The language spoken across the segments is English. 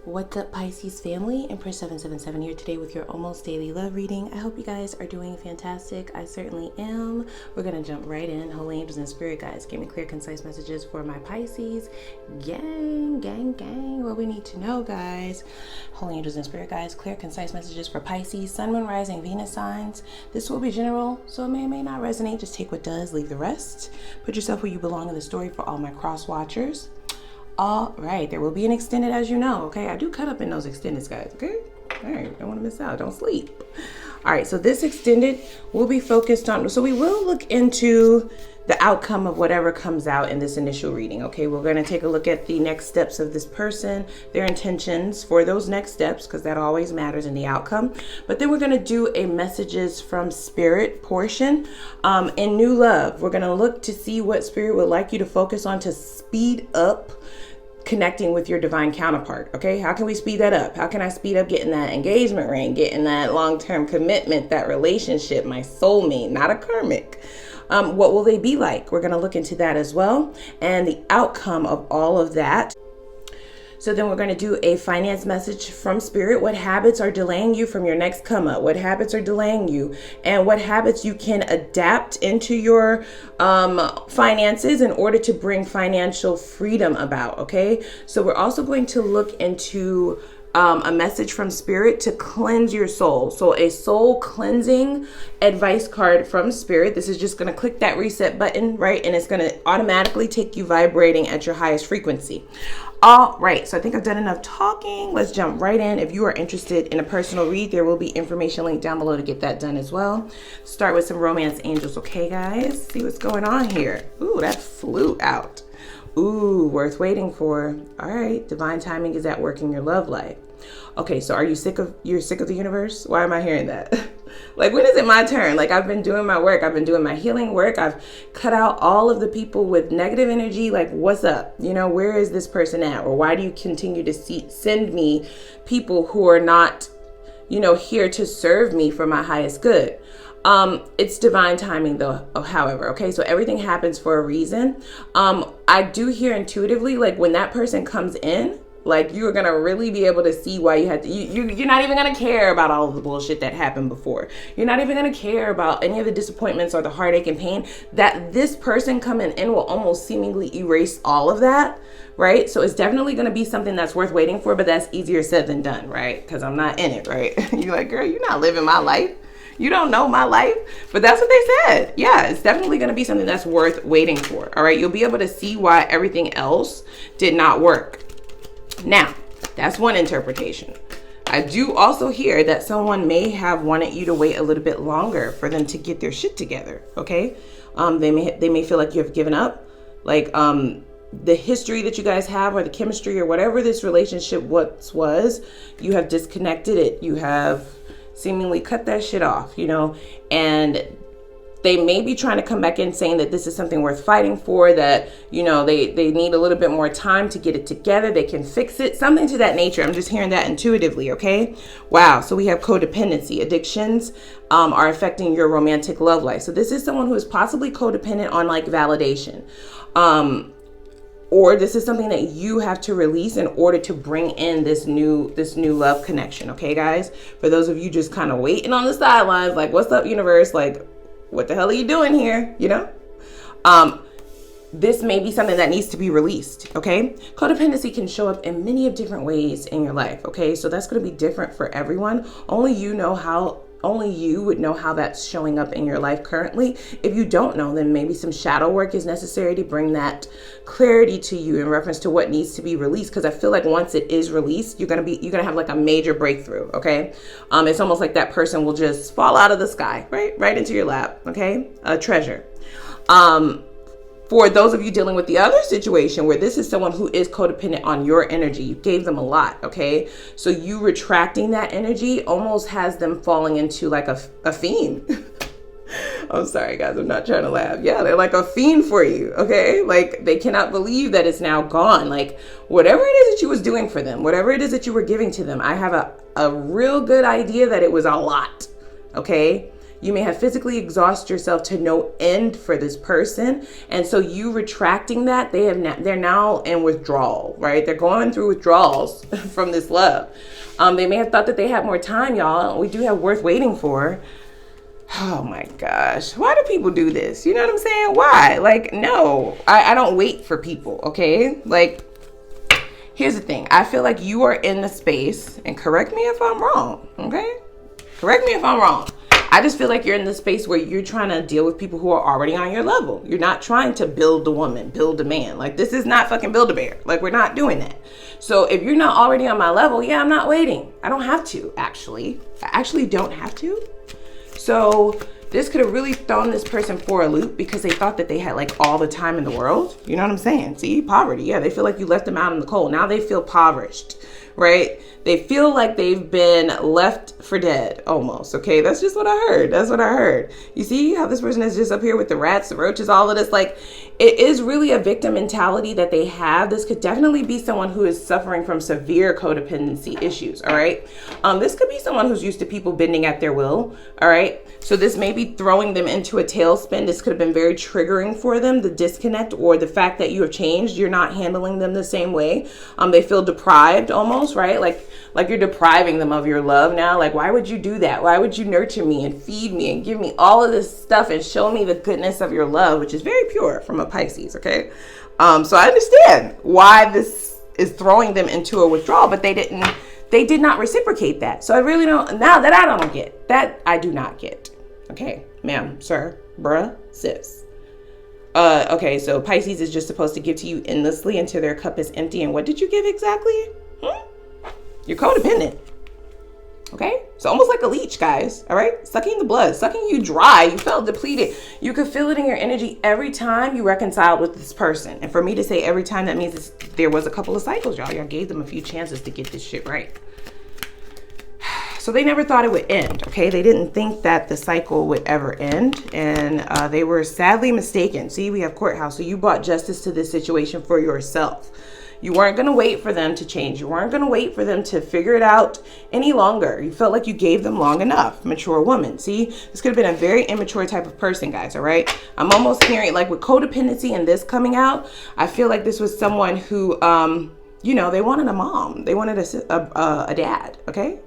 What's up, Pisces family? Empress 777 here today with your almost daily love reading. I hope you guys are doing fantastic. I certainly am. We're going to jump right in. Holy angels and spirit guides, give me clear, concise messages for my Pisces. Gang, gang, gang. What we need to know, guys. Holy angels and spirit guides, clear, concise messages for Pisces, Sun, Moon, Rising, Venus signs. This will be general, so it may or may not resonate. Just take what does, leave the rest. Put yourself where you belong in the story for all my cross watchers. All right, there will be an extended, as you know, okay? I do cut up in those extendeds, guys, okay? All right, don't want to miss out. Don't sleep. All right, so this extended will be focused on, so we will look into the outcome of whatever comes out in this initial reading, okay? We're going to take a look at the next steps of this person, their intentions for those next steps, because that always matters in the outcome. But then we're going to do a messages from spirit portion. In new love, we're going to look to see what spirit would like you to focus on to speed up connecting with your divine counterpart. Okay, how can we speed that up? How can I speed up getting that engagement ring, getting that long-term commitment, that relationship, my soulmate, not a karmic? What will they be like? We're going to look into that as well, and the outcome of all of that. So then we're going to do a finance message from spirit. What habits are delaying you from your next come up? What habits are delaying you? And what habits you can adapt into your finances in order to bring financial freedom about, okay? So we're also going to look into a message from spirit to cleanse your soul. So a soul cleansing advice card from spirit. This is just going to click that reset button, right? And it's going to automatically take you vibrating at your highest frequency. All right, so I think I've done enough talking. Let's jump right in. If you are interested in a personal read, there will be information linked down below to get that done as well. Start with some romance angels, okay, guys? See what's going on here. Ooh, that flew out. Ooh, worth waiting for. All right, divine timing is at work in your love life. Okay, so you're sick of the universe? Why am I hearing that? Like, when is it my turn? Like, I've been doing my work. I've been doing my healing work. I've cut out all of the people with negative energy. Like, what's up? You know, where is this person at? Or why do you continue to send me people who are not, you know, here to serve me for my highest good? It's divine timing though, however, okay? So everything happens for a reason. I do hear intuitively, like, when that person comes in, like, you're going to really be able to see why you had to, you're not even going to care about all of the bullshit that happened before. You're not even going to care about any of the disappointments or the heartache and pain. That this person coming in will almost seemingly erase all of that, right? So it's definitely going to be something that's worth waiting for, but that's easier said than done, right? Because I'm not in it, right? You're like, girl, you're not living my life. You don't know my life, but that's what they said. Yeah, it's definitely going to be something that's worth waiting for. All right, you'll be able to see why everything else did not work. Now, that's one interpretation. I do also hear that someone may have wanted you to wait a little bit longer for them to get their shit together, okay? They may feel like you have given up, like the history that you guys have or the chemistry or whatever this relationship was, you have disconnected it. You have seemingly cut that shit off, you know, and they may be trying to come back in saying that this is something worth fighting for, that, you know, they need a little bit more time to get it together. They can fix it, something to that nature. I'm just hearing that intuitively, okay? Wow, so we have codependency. Addictions are affecting your romantic love life. So this is someone who is possibly codependent on, like, validation. Or this is something that you have to release in order to bring in this new love connection, okay, guys? For those of you just kind of waiting on the sidelines, like, what's up, universe? Like, what the hell are you doing here? You know, this may be something that needs to be released. Okay. Codependency can show up in many of different ways in your life. Okay. So that's going to be different for everyone. Only you would know how that's showing up in your life currently. If you don't know, then maybe some shadow work is necessary to bring that clarity to you in reference to what needs to be released. Because I feel like once it is released, you're gonna have like a major breakthrough. Okay, it's almost like that person will just fall out of the sky, right into your lap. Okay, a treasure. For those of you dealing with the other situation where this is someone who is codependent on your energy, you gave them a lot, okay? So you retracting that energy almost has them falling into like a fiend. I'm sorry, guys, I'm not trying to laugh. Yeah, they're like a fiend for you, okay? Like, they cannot believe that it's now gone. Like, whatever it is that you was doing for them, whatever it is that you were giving to them, I have a real good idea that it was a lot, okay? You may have physically exhausted yourself to no end for this person. And so you retracting that, they're now in withdrawal, right? They're going through withdrawals from this love. They may have thought that they had more time, y'all. We do have worth waiting for. Oh my gosh. Why do people do this? You know what I'm saying? Why? Like, no, I don't wait for people, okay? Like, here's the thing. I feel like you are in the space, and correct me if I'm wrong, okay? Correct me if I'm wrong. I just feel like you're in the space where you're trying to deal with people who are already on your level. You're not trying to build a woman, build a man. Like, this is not fucking Build-A-Bear. Like, we're not doing that. So if you're not already on my level, yeah, I'm not waiting. I don't have to, actually. I actually don't have to. So this could have really thrown this person for a loop because they thought that they had like all the time in the world. You know what I'm saying? See, poverty. Yeah, they feel like you left them out in the cold. Now they feel impoverished, right? They feel like they've been left for dead almost. Okay, that's just what I heard. That's what I heard. You see how this person is just up here with the rats, the roaches, all of this. Like, it is really a victim mentality that they have. This could definitely be someone who is suffering from severe codependency issues. All right. This could be someone who's used to people bending at their will. All right. So this may be throwing them into a tailspin. This could have been very triggering for them, the disconnect or the fact that you have changed. You're not handling them the same way. They feel deprived almost, right? Like you're depriving them of your love now. Like, why would you do that? Why would you nurture me and feed me and give me all of this stuff and show me the goodness of your love, which is very pure from a Pisces, okay? So I understand why this is throwing them into a withdrawal, but they did not reciprocate that. So I really don't, now that I don't get, that I do not get. Okay, ma'am, sir, bruh, sis. Okay, so Pisces is just supposed to give to you endlessly until their cup is empty. And what did you give exactly? You're codependent. Okay, so almost like a leech, guys. All right, sucking the blood, sucking you dry. You felt depleted. You could feel it in your energy every time you reconciled with this person. And for me to say every time, that means there was a couple of cycles, y'all. Y'all gave them a few chances to get this shit right. So they never thought it would end, okay? They didn't think that the cycle would ever end, and they were sadly mistaken. See, we have courthouse. So you brought justice to this situation for yourself. You weren't going to wait for them to change. You weren't going to wait for them to figure it out any longer. You felt like you gave them long enough. Mature woman. See, this could have been a very immature type of person, guys, all right? I'm almost hearing, like, with codependency and this coming out, I feel like this was someone who, you know, they wanted a mom. They wanted a dad, okay?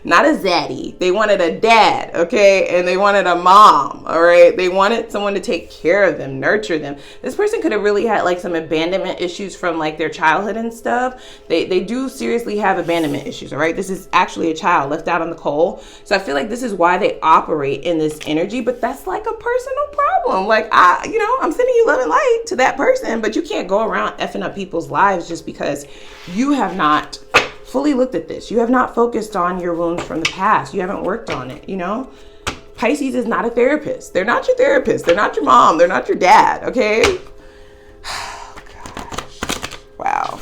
Not a zaddy. They wanted a dad, okay? And they wanted a mom, all right? They wanted someone to take care of them, nurture them. This person could have really had like some abandonment issues from like their childhood and stuff. They do seriously have abandonment issues, all right? This is actually a child left out on the cold. So I feel like this is why they operate in this energy, but that's like a personal problem. Like, I'm sending you love and light to that person, but you can't go around effing up people's lives just because you have not fully looked at this. You have not focused on your wounds from the past. You haven't worked on it, you know? Pisces is not a therapist. They're not your therapist. They're not your mom. They're not your dad, okay? Oh, gosh. Wow.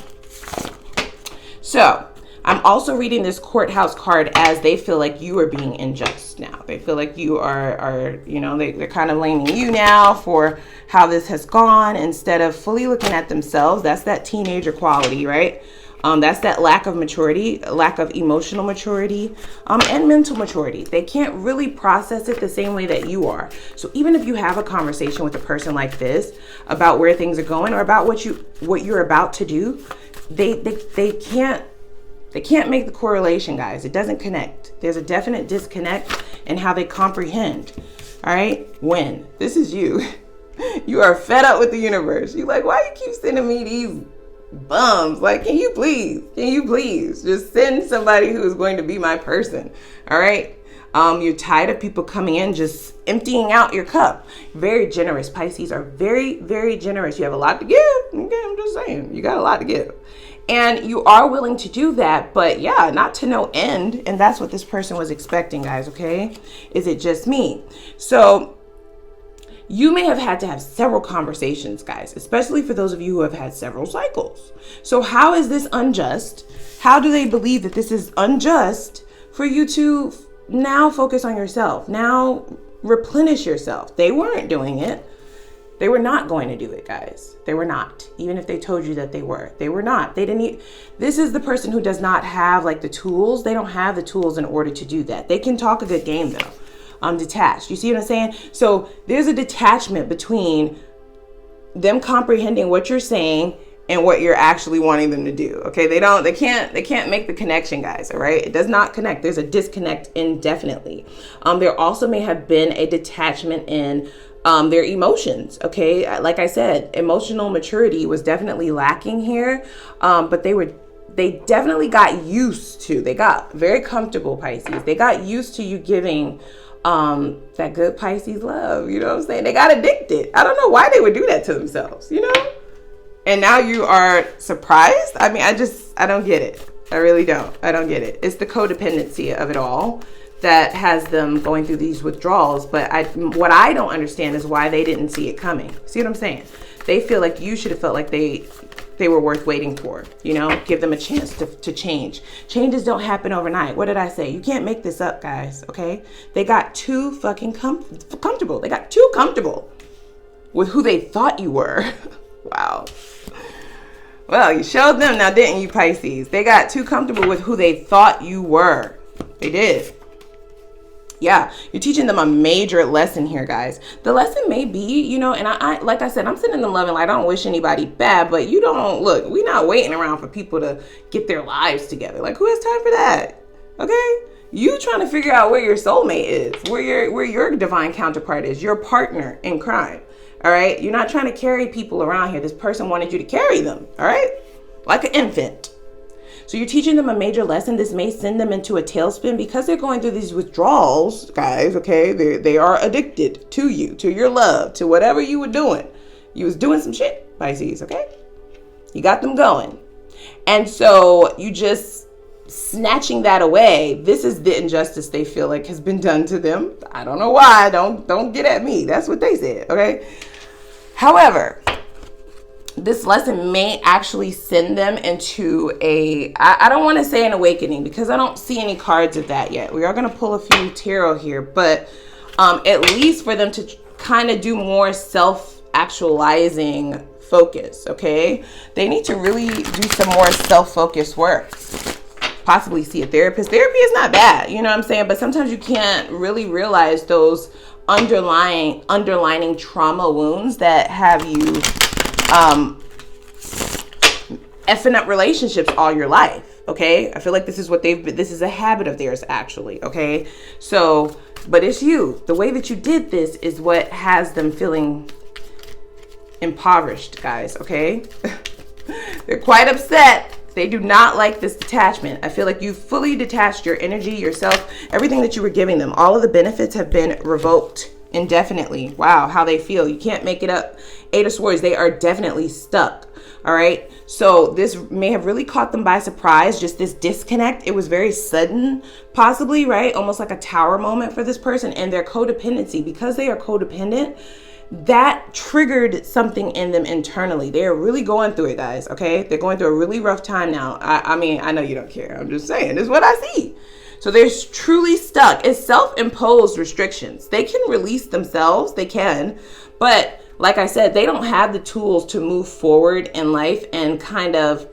So, I'm also reading this courthouse card as they feel like you are being unjust now. They feel like you are they're kind of blaming you now for how this has gone instead of fully looking at themselves. That's that teenager quality, right? That's that lack of maturity, lack of emotional maturity, and mental maturity. They can't really process it the same way that you are. So even if you have a conversation with a person like this about where things are going or about what you're about to do, they can't make the correlation, guys. It doesn't connect. There's a definite disconnect in how they comprehend. All right, when this is you, you are fed up with the universe. You're like, why you keep sending me these bums? Like, can you please just send somebody who is going to be my person? All right. You're tired of people coming in just emptying out your cup. Very generous. Pisces are very, very generous. You have a lot to give. Okay, I'm just saying, you got a lot to give, and you are willing to do that, but yeah, not to no end. And that's what this person was expecting, guys. Okay, is it just me? So you may have had to have several conversations, guys, especially for those of you who have had several cycles. So how is this unjust? How do they believe that this is unjust for you to now focus on yourself, now replenish yourself? They weren't doing it. They were not going to do it, guys. They were not. Even if they told you that they were not. They didn't. This is the person who does not have like the tools. They don't have the tools in order to do that. They can talk a good game though. detached. You see what I'm saying? So there's a detachment between them comprehending what you're saying and what you're actually wanting them to do. Okay, they can't make the connection, guys. All right, it does not connect. There's a disconnect indefinitely. There also may have been a detachment in their emotions. Okay, like I said, emotional maturity was definitely lacking here, but they definitely got used to, they got very comfortable, Pisces. They got used to you giving that good Pisces love. You know what I'm saying? They got addicted. I don't know why they would do that to themselves, you know? And now you are surprised? I mean, I don't get it. I really don't. I don't get it. It's the codependency of it all that has them going through these withdrawals. But what I don't understand is why they didn't see it coming. See what I'm saying? They feel like you should have felt like they were worth waiting for, you know, give them a chance to change. Changes don't happen overnight. What did I say? You can't make this up, guys, okay? They got too fucking comfortable. They got too comfortable with who they thought you were. Wow. Well, you showed them now, didn't you, Pisces? They got too comfortable with who they thought you were. They did. Yeah, you're teaching them a major lesson here, guys. The lesson may be, you know, and I like I said, I'm sending them love and light. I don't wish anybody bad, but you don't, look, we're not waiting around for people to get their lives together. Like, who has time for that? Okay? You trying to figure out where your soulmate is, where your divine counterpart is, your partner in crime. All right? You're not trying to carry people around here. This person wanted you to carry them. All right? Like an infant. So you're teaching them a major lesson. This may send them into a tailspin because they're going through these withdrawals, guys, okay? They are addicted to you, to your love, to whatever you were doing. You was doing some shit, Pisces, okay? You got them going. And so you just snatching that away. This is the injustice they feel like has been done to them. I don't know why. Don't get at me. That's what they said, okay? However, this lesson may actually send them into I don't want to say an awakening because I don't see any cards of that yet. We are going to pull a few tarot here, but at least for them to kind of do more self-actualizing focus, okay? They need to really do some more self-focused work. Possibly see a therapist. Therapy is not bad, you know what I'm saying? But sometimes you can't really realize those underlying trauma wounds that have you effing up relationships all your life, okay? I feel like this is what this is a habit of theirs, actually, okay? So, but it's you. The way that you did this is what has them feeling impoverished, guys, okay? They're quite upset. They do not like this detachment. I feel like you fully detached your energy, yourself, everything that you were giving them. All of the benefits have been revoked indefinitely. Wow, how they feel. You can't make it up. 8 of Swords, they are definitely stuck. All right. So this may have really caught them by surprise. Just this disconnect. It was very sudden, possibly, right? Almost like a tower moment for this person and their codependency. Because they are codependent, that triggered something in them internally. They're really going through it, guys. Okay. They're going through a really rough time now. I mean, I know you don't care. I'm just saying, this is what I see. So they're truly stuck. It's self-imposed restrictions. They can release themselves. They can. But like I said, they don't have the tools to move forward in life and kind of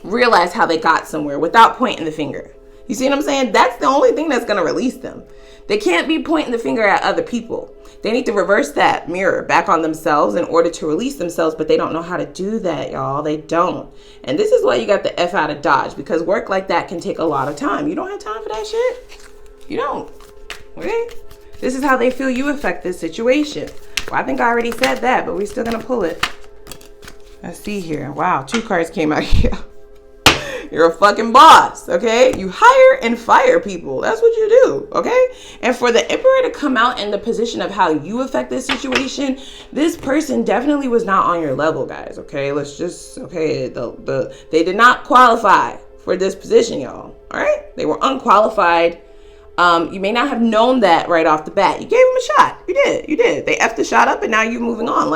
realize how they got somewhere without pointing the finger. You see what I'm saying? That's the only thing that's going to release them. They can't be pointing the finger at other people. They need to reverse that mirror back on themselves in order to release themselves, but they don't know how to do that, y'all. They don't. And this is why you got the F out of Dodge, because work like that can take a lot of time. You don't have time for that shit. You don't. Okay? This is how they feel you affect this situation. Well, I think I already said that, but we're still going to pull it. Let's see here. Wow, 2 cards came out here. You're a fucking boss, okay? You hire and fire people. That's what you do, okay? And for the Emperor to come out in the position of how you affect this situation, this person definitely was not on your level, guys, okay? Let's just, okay, they did not qualify for this position, y'all, all right? They were unqualified. You may not have known that right off the bat. You gave them a shot. You did. They effed the shot up and now you're moving on.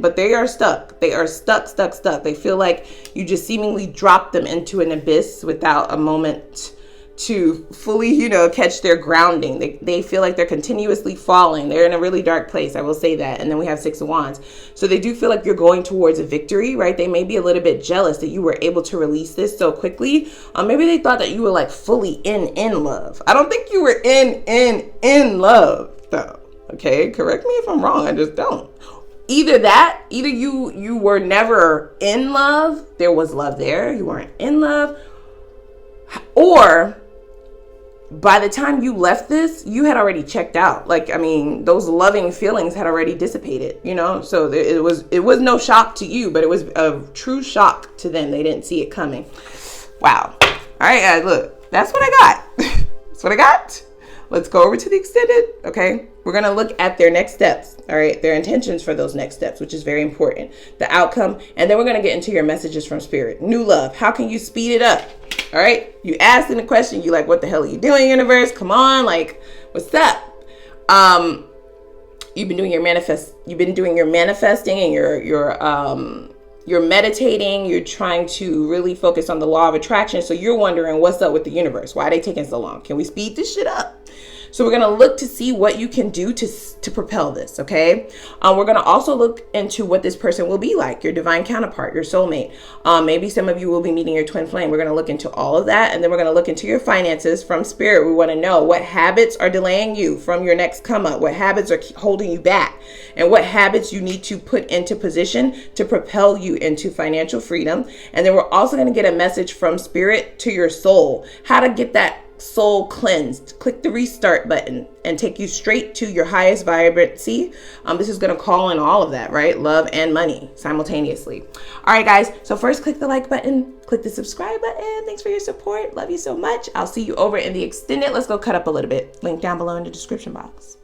But they are stuck. They are stuck. They feel like you just seemingly dropped them into an abyss without a moment to fully, you know, catch their grounding. They feel like they're continuously falling. They're in a really dark place. I will say that. And then we have Six of Wands. So they do feel like you're going towards a victory, right? They may be a little bit jealous that you were able to release this so quickly. Maybe they thought that you were like fully in love. I don't think you were in love though. Okay. Correct me if I'm wrong. I just don't. Either you were never in love. There was love there. You weren't in love. Or by the time you left this, you had already checked out. Like, I mean, those loving feelings had already dissipated, you know? So it was no shock to you, but it was a true shock to them. They didn't see it coming. Wow. All right, guys, look, that's what I got. That's what I got. Let's go over to the extended, okay? We're going to look at their next steps, all right? Their intentions for those next steps, which is very important. The outcome, and then we're going to get into your messages from Spirit. New love. How can you speed it up? All right? You asking the question, you like, what the hell are you doing, universe? Come on, like, what's up? You've been doing your manifesting and you're meditating. You're trying to really focus on the law of attraction. So you're wondering what's up with the universe. Why are they taking so long? Can we speed this shit up? So we're going to look to see what you can do to propel this, okay? We're going to also look into what this person will be like, your divine counterpart, your soulmate. Maybe some of you will be meeting your twin flame. We're going to look into all of that, and then we're going to look into your finances from Spirit. We want to know what habits are delaying you from your next come up, what habits are holding you back, and what habits you need to put into position to propel you into financial freedom. And then we're also going to get a message from Spirit to your soul, how to get that soul cleansed. Click the restart button and take you straight to your highest vibrancy. This is going to call in all of that, right? Love and money simultaneously. All right, guys. So first, click the like button, click the subscribe button. Thanks for your support. Love you so much. I'll see you over in the extended. Let's go cut up a little bit. Link down below in the description box.